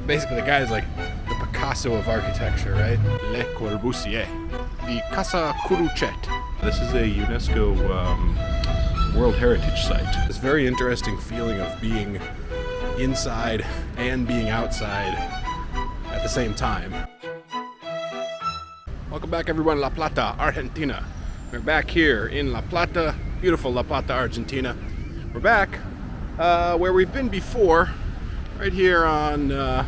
basically the guy is like the Picasso of architecture, right? Le Corbusier. The Casa Curutchet. This is a UNESCO World Heritage Site. This very interesting feeling of being inside and being outside at the same time. Welcome back, everyone. La Plata, Argentina. We're back here in La Plata, beautiful La Plata, Argentina. We're back where we've been before, right here on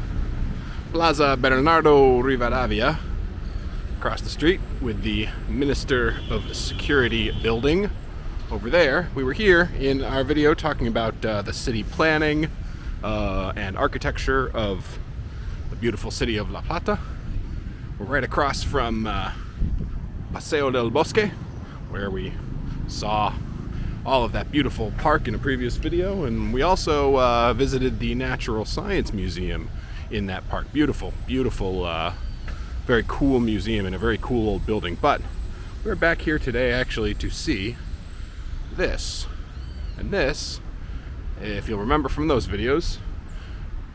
Plaza Bernardo Rivadavia, across the street with the Minister of Security building over there. We were here in our video talking about the city planning and architecture of the beautiful city of La Plata. We're right across from Paseo del Bosque, where we saw all of that beautiful park in a previous video, and we also visited the Natural Science Museum in that park. Beautiful, very cool museum in a very cool old building. But we're back here today actually to see this. And this, if you'll remember from those videos,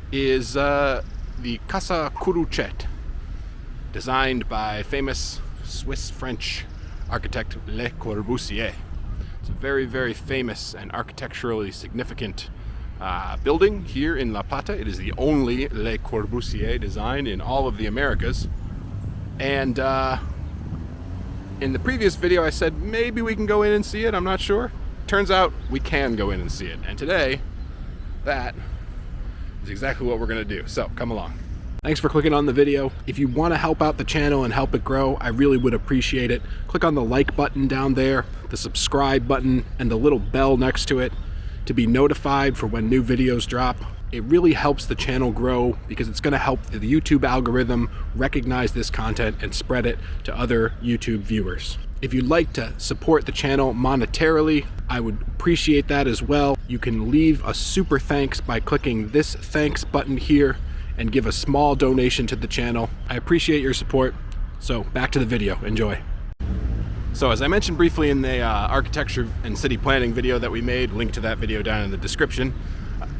is the Casa Curutchet, designed by famous Swiss-French architect Le Corbusier. It's a very, very famous and architecturally significant building here in La Plata. It is the only Le Corbusier design in all of the Americas. And in the previous video I said maybe we can go in and see it, I'm not sure. Turns out we can go in and see it. And today, that is exactly what we're gonna do. So come along. Thanks for clicking on the video. If you want to help out the channel and help it grow, I really would appreciate it. Click on the like button down there, the subscribe button, and the little bell next to it to be notified for when new videos drop. It really helps the channel grow because it's going to help the YouTube algorithm recognize this content and spread it to other YouTube viewers. If you'd like to support the channel monetarily, I would appreciate that as well. You can leave a super thanks by clicking this thanks button here and give a small donation to the channel. I appreciate your support. So back to the video, enjoy. So as I mentioned briefly in the architecture and city planning video that we made, link to that video down in the description,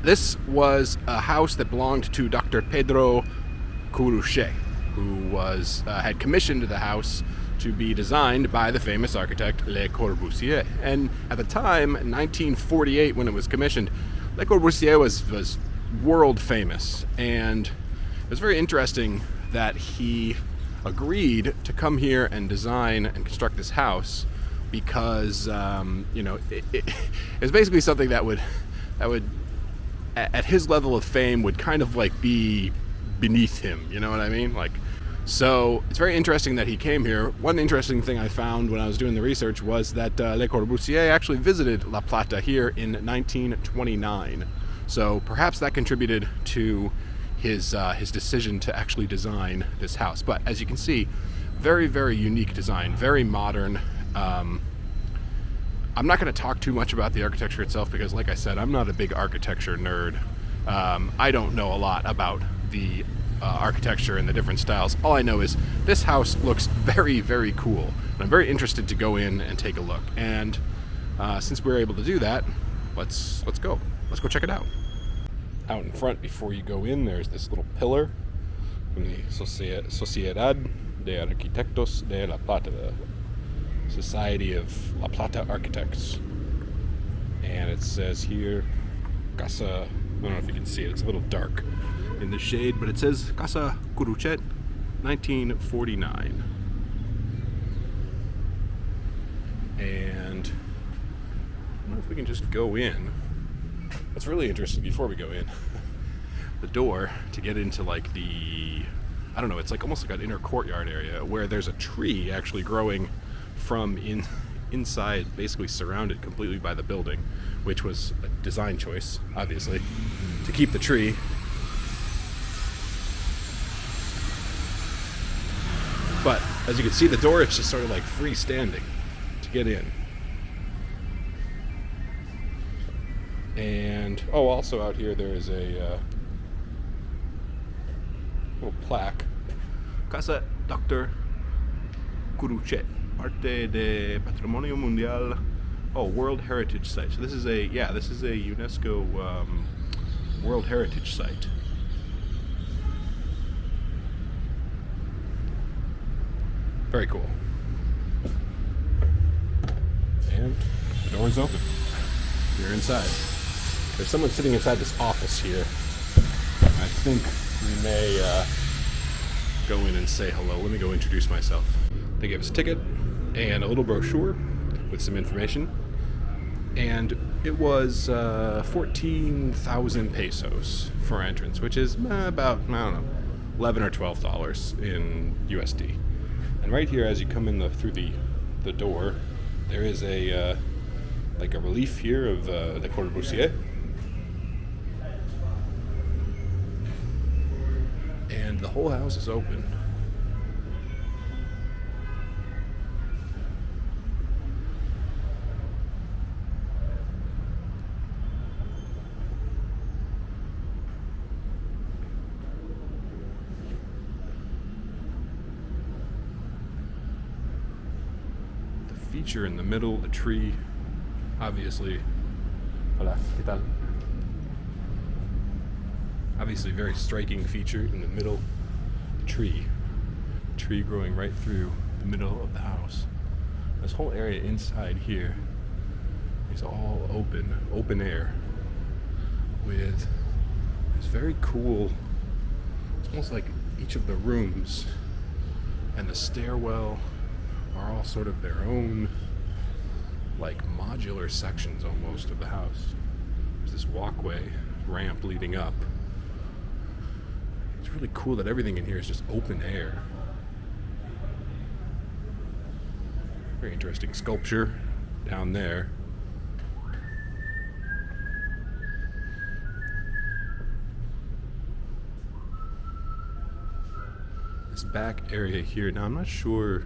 this was a house that belonged to Dr. Pedro Curutchet, who was had commissioned the house to be designed by the famous architect Le Corbusier. And at the time, in 1948, when it was commissioned, Le Corbusier was world famous, and it was very interesting that he agreed to come here and design and construct this house because you know, it was basically something that would at his level of fame would kind of like be beneath him, you know what I mean? Like, so it's very interesting that he came here. One interesting thing I found when I was doing the research was that Le Corbusier actually visited La Plata here in 1929. So perhaps that contributed to his decision to actually design this house. But as you can see, very, very unique design, very modern. I'm not going to talk too much about the architecture itself because, like I said, I'm not a big architecture nerd. I don't know a lot about the architecture and the different styles. All I know is this house looks very, very cool. And I'm very interested to go in and take a look. And since we're able to do that, let's go. Let's go check it out. Out in front, before you go in, there's this little pillar from the Sociedad de Arquitectos de La Plata, the Society of La Plata Architects. And it says here, Casa, I don't know if you can see it, it's a little dark in the shade, but it says Casa Curutchet, 1949. And I don't know if we can just go in. What's really interesting before we go in, the door to get into like the, I don't know, it's like almost like an inner courtyard area where there's a tree actually growing from inside, basically surrounded completely by the building, which was a design choice, obviously, to keep the tree. But as you can see, the door is just sort of like freestanding to get in. And also out here there is a little plaque, Casa Dr. Curutchet, Parte de Patrimonio Mundial, World Heritage Site. So this is a UNESCO World Heritage Site. Very cool. And the door is open. You're inside. There's someone sitting inside this office here. I think we may go in and say hello. Let me go introduce myself. They gave us a ticket and a little brochure with some information. And it was 14,000 pesos for entrance, which is about, I don't know, $11 or $12 in USD. And right here, as you come in through the door, there is a like a relief here of the Courbusier. And the whole house is open. Feature in the middle, the tree, obviously. Hola, ¿qué tal? Obviously, very striking feature in the middle, the tree. Tree growing right through the middle of the house. This whole area inside here is all open air, with this very cool. It's almost like each of the rooms and the stairwell are all sort of their own, like, modular sections almost of the house. There's this walkway, ramp leading up. It's really cool that everything in here is just open air. Very interesting sculpture down there. This back area here, now I'm not sure.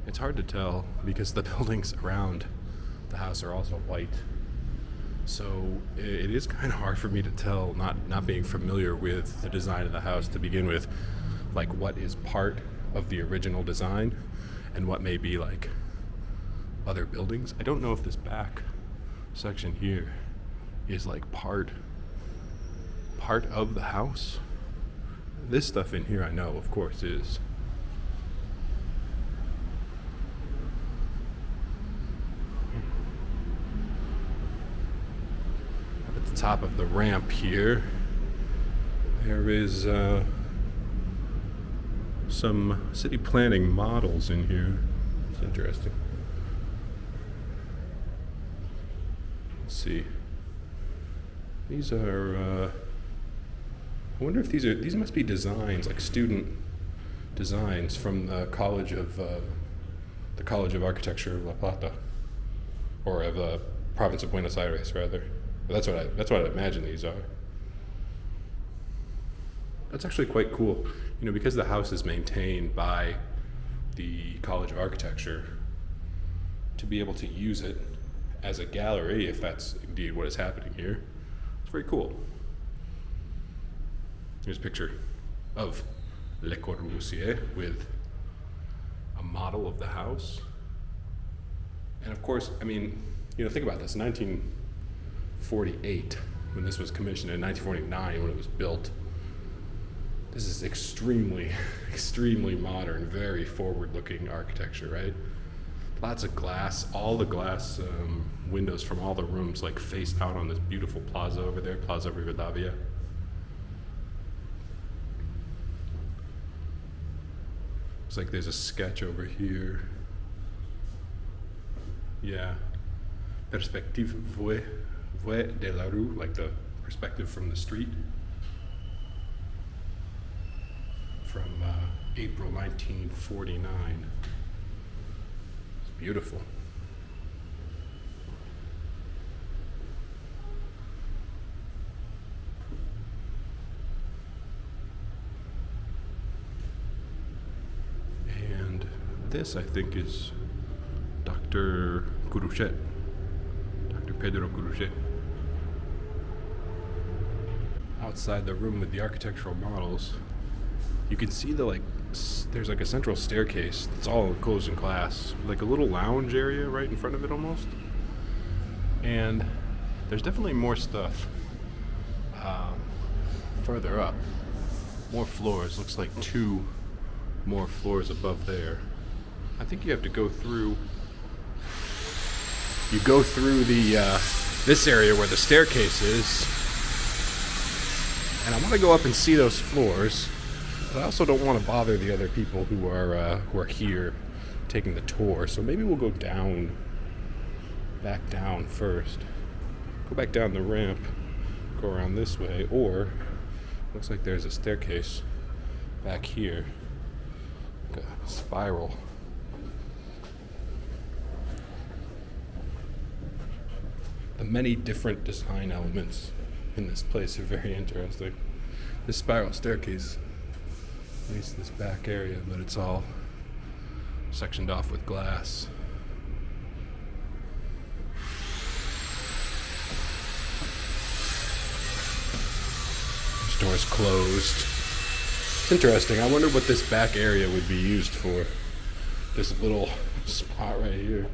It's hard to tell because the buildings around the house are also white. So it is kind of hard for me to tell, not being familiar with the design of the house to begin with, like what is part of the original design and what may be like other buildings. I don't know if this back section here is like part of the house. This stuff in here I know, of course, is. Top of the ramp here, there is some city planning models in here. It's interesting. Let's see. These are. I wonder if these must be designs, like student designs from the College of Architecture of La Plata, or of the province of Buenos Aires, rather. That's what I imagine these are. That's actually quite cool, because the house is maintained by the College of Architecture. To be able to use it as a gallery, if that's indeed what is happening here, it's very cool. Here's a picture of Le Corbusier with a model of the house. And of course, think about this, 1948, when this was commissioned, in 1949 when it was built. This is extremely modern, very forward-looking architecture, right? Lots of glass, all the glass windows from all the rooms like face out on this beautiful plaza over there, Plaza Rivadavia. Looks like there's a sketch over here. Yeah. Perspective Vue de la Rue, like the perspective from the street. From April 1949. It's beautiful. And this, I think, is Dr. Curutchet, Dr. Pedro Curutchet. Outside the room with the architectural models, you can see there's like a central staircase that's all enclosed in glass, like a little lounge area right in front of it almost. And there's definitely more stuff further up. More floors, looks like 2 more floors above there. I think you have to go through. You go through the this area where the staircase is, and I want to go up and see those floors. But I also don't want to bother the other people who are here taking the tour. So maybe we'll go down, back down first. Go back down the ramp, go around this way, or looks like there's a staircase back here, like a spiral. The many different design elements in this place are very interesting. This spiral staircase leads to this back area, but it's all sectioned off with glass. This door's closed. It's interesting. I wonder what this back area would be used for. This little spot right here.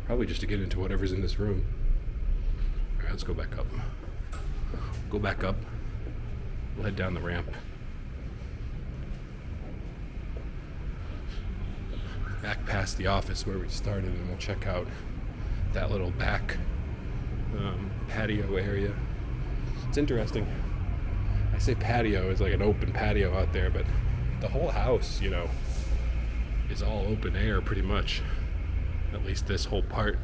Probably just to get into whatever's in this room. Alright, let's go back up. Go back up. We'll head down the ramp. Back past the office where we started, and we'll check out that little back patio area. It's interesting. I say patio is like an open patio out there, but the whole house, you know, is all open air pretty much. At least this whole part.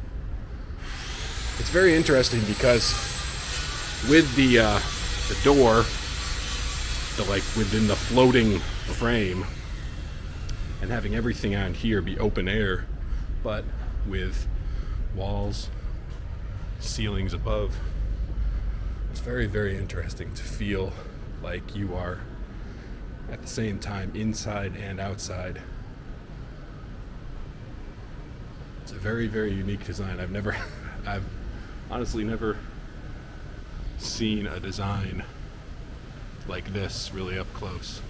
It's very interesting because with the door, like within the floating frame, and having everything on here be open air, but with walls, ceilings above, it's very, very interesting to feel like you are at the same time inside and outside. It's a very, very unique design. I've honestly never seen a design like this really up close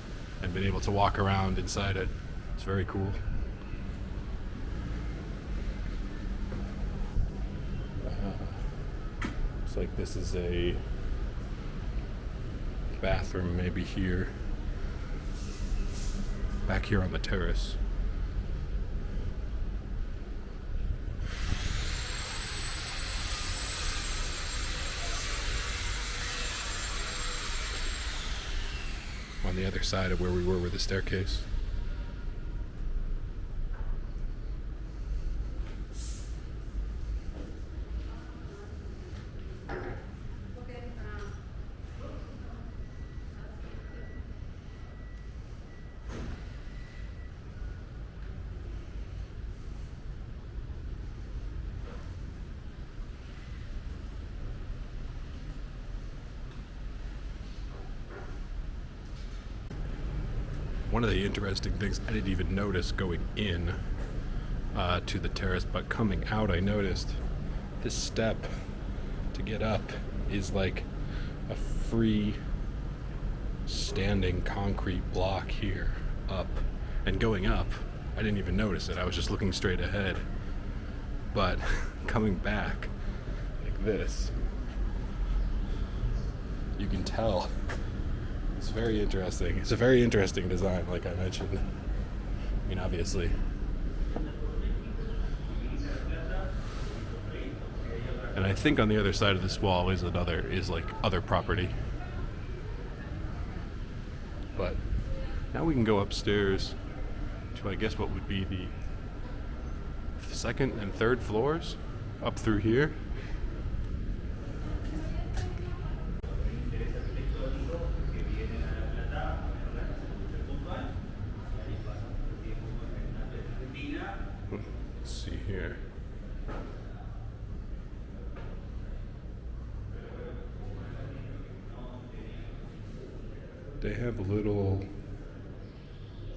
and been able to walk around inside it. It's very cool. Looks like this is a bathroom maybe here. Back here on the terrace. On the other side of where we were with the staircase. One of the interesting things I didn't even notice going in to the terrace, but coming out I noticed this step to get up is like a free standing concrete block here up, and going up I didn't even notice it. I was just looking straight ahead, but coming back like this, you can tell. It's very interesting. It's a very interesting design, like I mentioned. I mean, obviously. And I think on the other side of this wall is like other property. But now we can go upstairs to, I guess, what would be the second and third floors up through here. Let's see here. They have a little.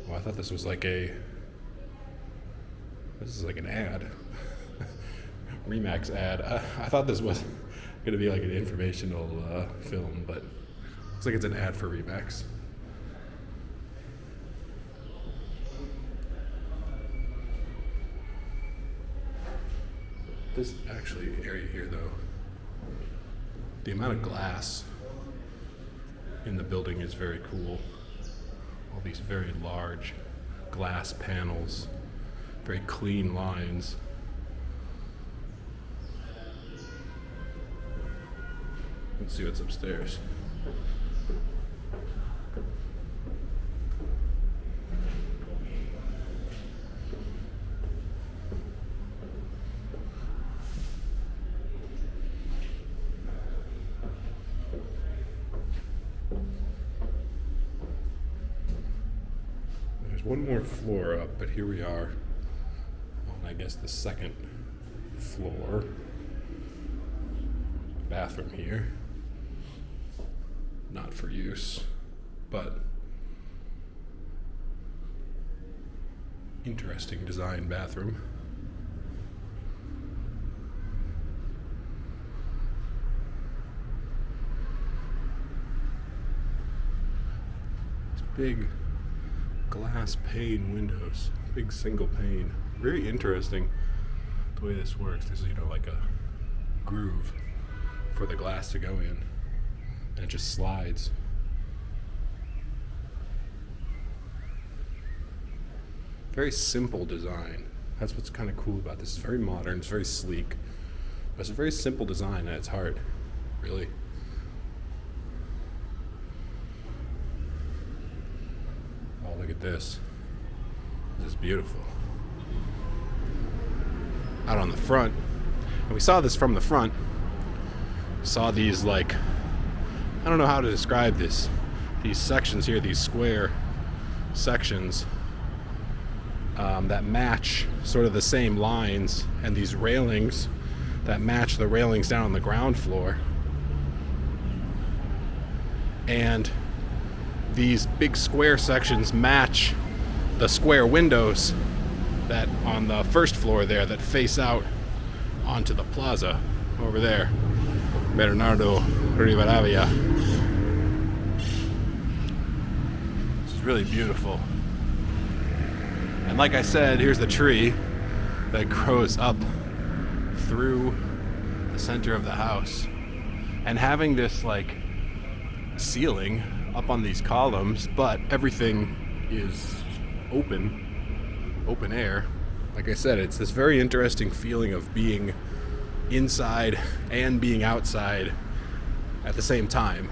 Oh, I thought this was like a. This is like an ad. Remax ad. I thought this was going to be like an informational film, but looks like it's an ad for Remax. This actually area here, though, the amount of glass in the building is very cool. All these very large glass panels Very clean lines. Let's see what's upstairs. There's one more floor up, but here we are on, I guess, the second floor. Bathroom here. Not for use, but interesting design bathroom. These big glass pane windows, big single pane. Very interesting the way this works. There's, like a groove for the glass to go in, and it just slides. Very simple design. That's what's kind of cool about this. It's very modern, it's very sleek, but it's a very simple design at its heart, really. Oh, look at this. This is beautiful. Out on the front, and we saw this from the front. We saw these, like, I don't know how to describe this. These sections here, these square sections that match sort of the same lines, and these railings that match the railings down on the ground floor. And these big square sections match the square windows that on the first floor there that face out onto the plaza over there. Bernardo Rivadavia. This is really beautiful. And like I said, here's the tree that grows up through the center of the house. And having this, like, ceiling up on these columns, but everything is open air. Like I said, it's this very interesting feeling of being inside and being outside at the same time.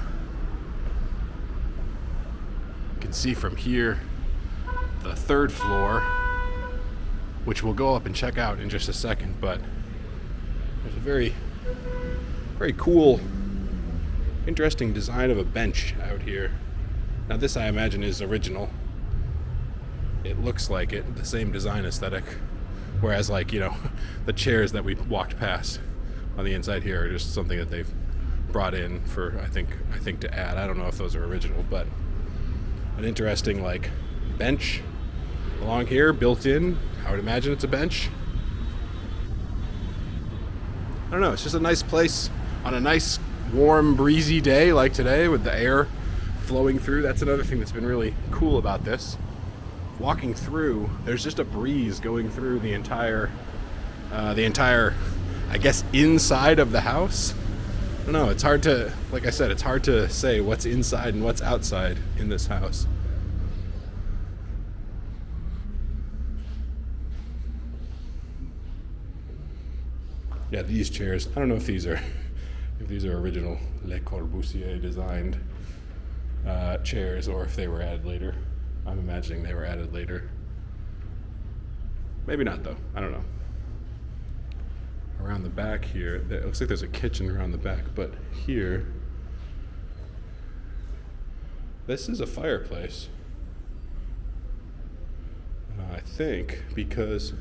You can see from here the third floor, which we'll go up and check out in just a second, but there's a very cool, interesting design of a bench out here. Now this, I imagine, is original. It looks like it, the same design aesthetic. Whereas, like, the chairs that we walked past on the inside here are just something that they've brought in for, I think to add. I don't know if those are original, but an interesting, like, bench along here, built in. I would imagine it's a bench. I don't know, it's just a nice place on a nice, warm, breezy day like today with the air flowing through. That's another thing that's been really cool about this. Walking through, there's just a breeze going through the entire, I guess, inside of the house. I don't know, it's hard to, like I said, it's hard to say what's inside and what's outside in this house. Yeah, these chairs, I don't know if these are original Le Corbusier designed chairs, or if they were added later. I'm imagining they were added later. Maybe not, though. I don't know. Around the back here, it looks like there's a kitchen around the back, but here, this is a fireplace. I think, because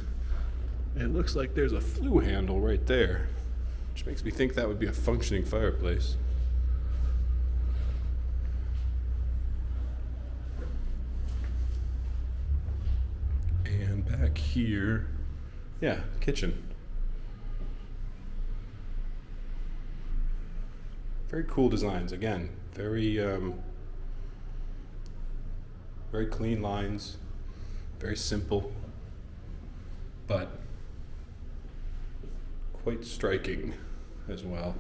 it looks like there's a flue handle right there, which makes me think that would be a functioning fireplace. And back here, yeah, kitchen. Very cool designs. Again, very clean lines, very simple, but quite striking as well.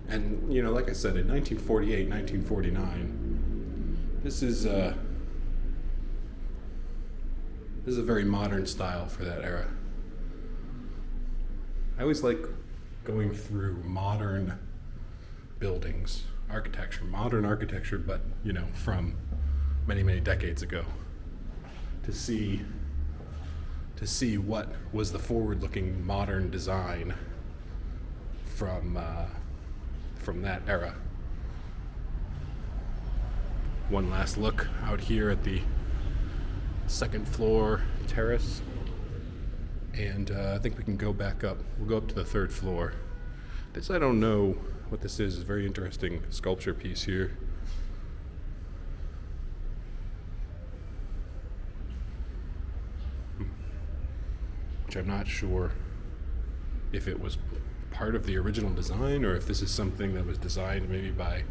And, like I said, in 1948, 1949, this is This is a very modern style for that era. I always like going through modern buildings, modern architecture, but from many, many decades ago, to see what was the forward-looking modern design from that era. One last look out here at the second floor terrace, and I think we can go back up. We'll go up to the third floor. This, I don't know what this is. It's a very interesting sculpture piece here. Which I'm not sure if it was part of the original design or if this is something that was designed maybe by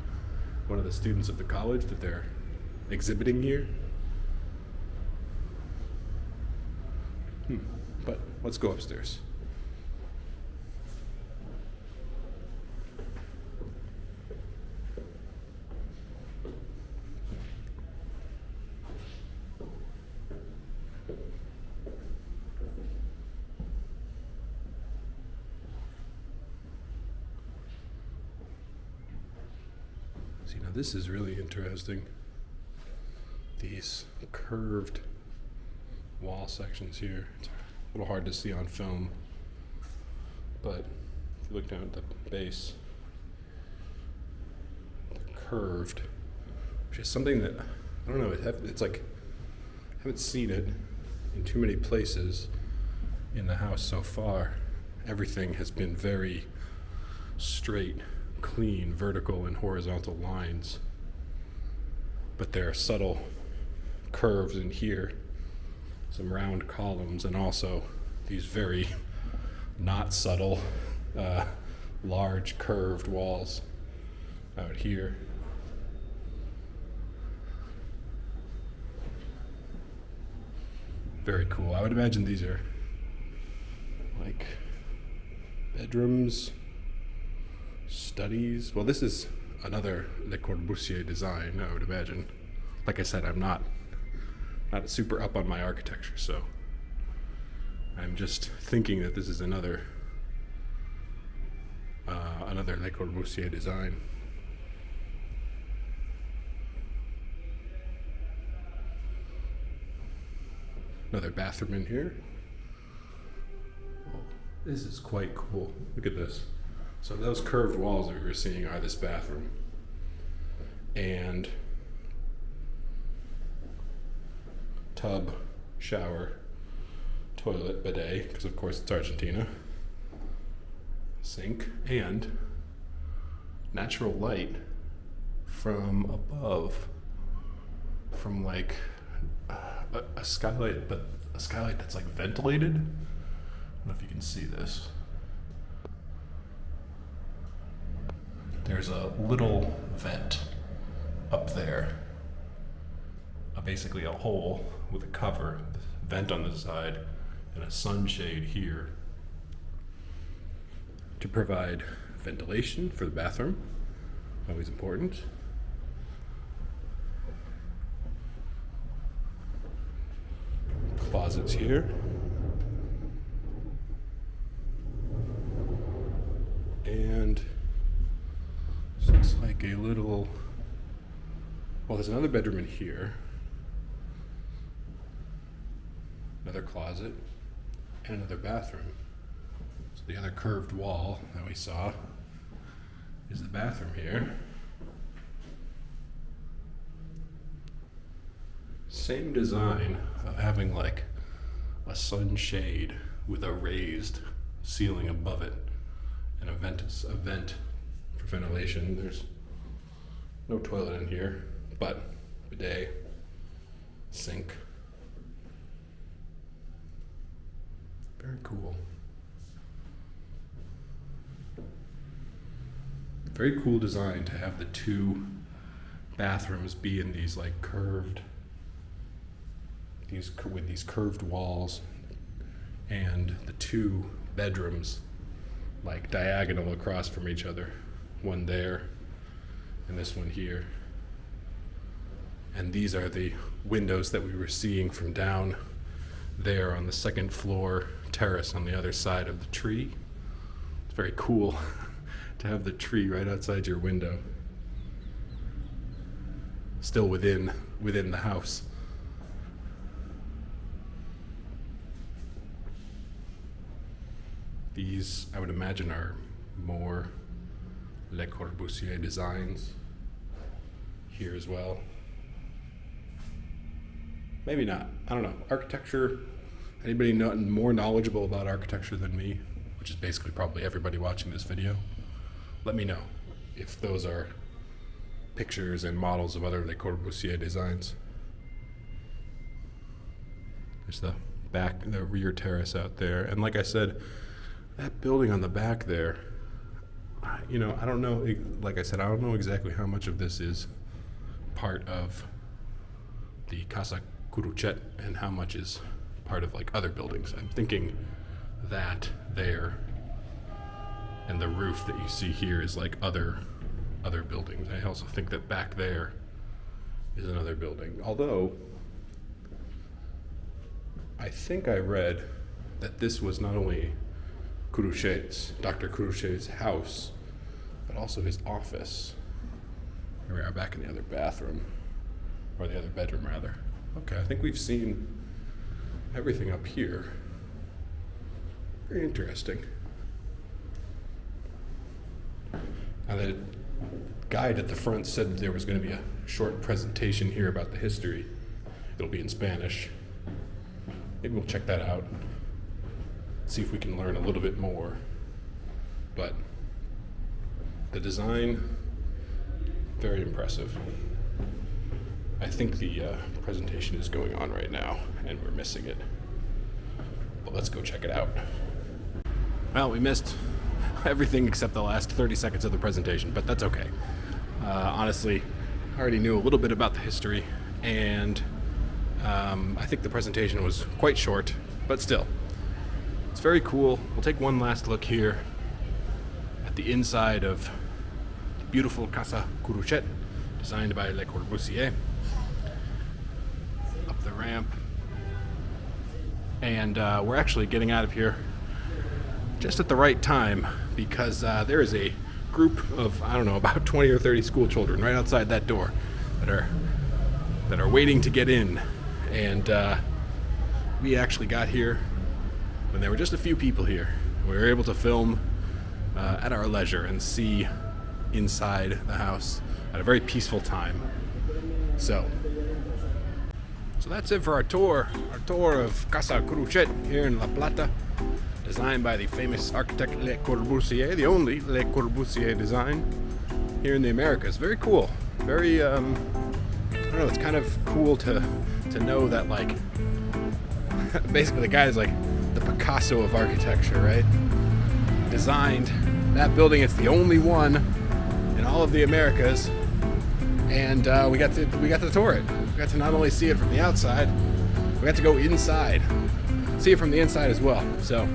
one of the students of the college that they're exhibiting here. But let's go upstairs. See, now this is really interesting. These curved wall sections here. It's a little hard to see on film, but if you look down at the base, they're curved, which is something that, I don't know, it's like, I haven't seen it in too many places in the house so far. Everything has been very straight, clean, vertical and horizontal lines, but there are subtle curves in here, some round columns, and also these very not subtle, large curved walls out here. Very cool. I would imagine these are like bedrooms, studies. Well, this is another Le Corbusier design, I would imagine. Like I said, I'm not super up on my architecture, so I'm just thinking that this is another Le Corbusier design. Another bathroom in here. Oh, this is quite cool. Look at this. So those curved walls that we were seeing are this bathroom. And tub, shower, toilet, bidet, because of course it's Argentina, sink, and natural light from above, from like a skylight, but a skylight that's like ventilated. I don't know if you can see this. There's a little vent up there, basically a hole with a cover, vent on the side, and a sunshade here to provide ventilation for the bathroom. Always important. Closets here. And this looks like a little, well, there's another bedroom in here. Another closet, and another bathroom. So the other curved wall that we saw is the bathroom here. Same design of having like a sunshade with a raised ceiling above it and a vent for ventilation. There's no toilet in here, but bidet, sink. Very cool. Very cool design to have the two bathrooms be in these like curved, with these curved walls, and the two bedrooms like diagonal across from each other. One there and this one here. And these are the windows that we were seeing from down there on the second floor terrace on the other side of the tree. It's very cool to have the tree right outside your window, still within the house. These, I would imagine, are more Le Corbusier designs here as well. Maybe not. I don't know. Architecture, anybody more knowledgeable about architecture than me, which is basically probably everybody watching this video, let me know if those are pictures and models of other Le Corbusier designs. There's the rear terrace out there. And like I said, that building on the back there, you know, I don't know, like I said, I don't know exactly how much of this is part of the Casa Curutchet and how much is part of like other buildings. I'm thinking that there and the roof that you see here is like other buildings. I also think that back there is another building. Although, I think I read that this was not only Dr. Curutchet's house, but also his office. Here we are back in the other bathroom, or the other bedroom rather. Okay, I think we've seen everything up here. Very interesting. Now the guide at the front said there was going to be a short presentation here about the history. It'll be in Spanish. Maybe we'll check that out. See if we can learn a little bit more. But the design, very impressive. I think the presentation is going on right now and we're missing it. But let's go check it out. Well, we missed everything except the last 30 seconds of the presentation, but that's okay. Honestly, I already knew a little bit about the history, and I think the presentation was quite short, but still. It's very cool. We'll take one last look here at the inside of the beautiful Casa Curutchet, designed by Le Corbusier. Up the ramp. And we're actually getting out of here just at the right time, because there is a group of, I don't know, about 20 or 30 school children right outside that door that are waiting to get in. And we actually got here when there were just a few people here. We were able to film at our leisure and see inside the house at a very peaceful time. So that's it for our tour of Casa Curutchet here in La Plata, designed by the famous architect Le Corbusier, the only Le Corbusier design here in the Americas. Very cool. Very, I don't know, it's kind of cool to know that, like, basically the guy's like the Picasso of architecture, right? Designed that building. It's the only one in all of the Americas, and we got to tour it. We got to not only see it from the outside, we got to go inside, see it from the inside as well. So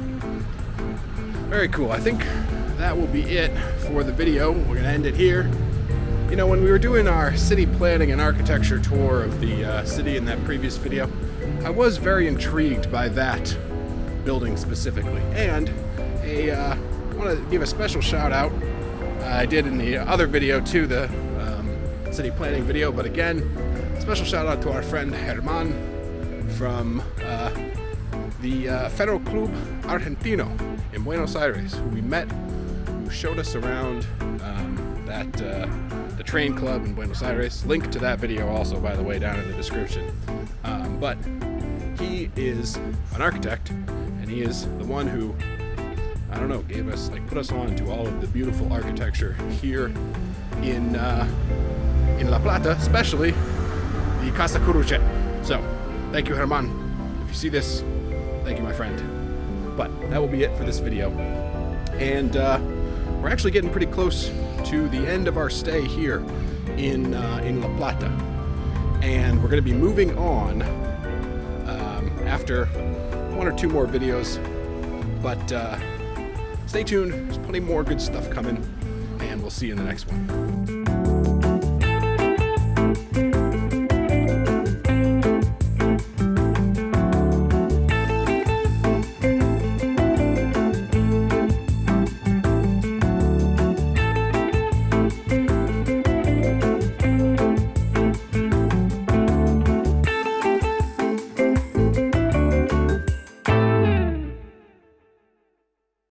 very cool. I think that will be it for the video. We're gonna end it here. You know, when we were doing our city planning and architecture tour of the city in that previous video, I was very intrigued by that building specifically. And I want to give a special shout out. I did in the other video too, the city planning video, but again, special shout out to our friend Herman from the Federal Club Argentino in Buenos Aires, who we met, who showed us around the train club in Buenos Aires. Link to that video also, by the way, down in the description. But he is an architect, and he is the one who, I don't know, gave us, like, put us on to all of the beautiful architecture here in La Plata, especially the Casa Curutchet. So, thank you, Herman. If you see this, thank you, my friend. But that will be it for this video. And we're actually getting pretty close to the end of our stay here in La Plata. And we're going to be moving on after one or two more videos. But stay tuned. There's plenty more good stuff coming. And we'll see you in the next one.